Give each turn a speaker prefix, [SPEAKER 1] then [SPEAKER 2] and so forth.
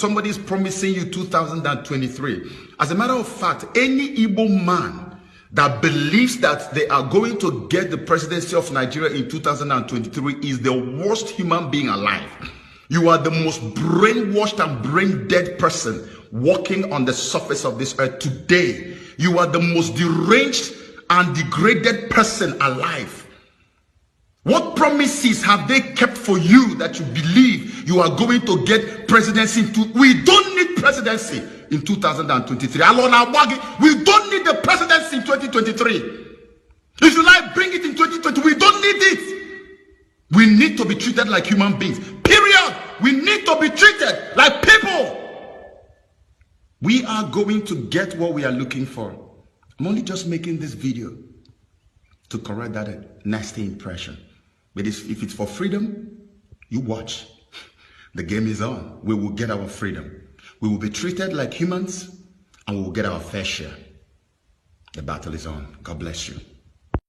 [SPEAKER 1] somebody is promising you 2023. As a matter of fact, any Igbo man that believes that they are going to get the presidency of Nigeria in 2023 is the worst human being alive. You are the most brainwashed and brain dead person walking on the surface of this earth today. You are the most deranged and degraded person alive. What promises have they kept for you that you believe you are going to get presidency? We don't need presidency in 2023. We don't need the presidency in 2023. If you like, bring it in 2020. We don't need it. We need to be treated like human beings. Period. We need to be treated like people. We are going to get what we are looking for. I'm only just making this video to correct that nasty impression. But if it's for freedom, you watch. The game is on. We will get our freedom. We will be treated like humans, and we will get our fair share. The battle is on. God bless you.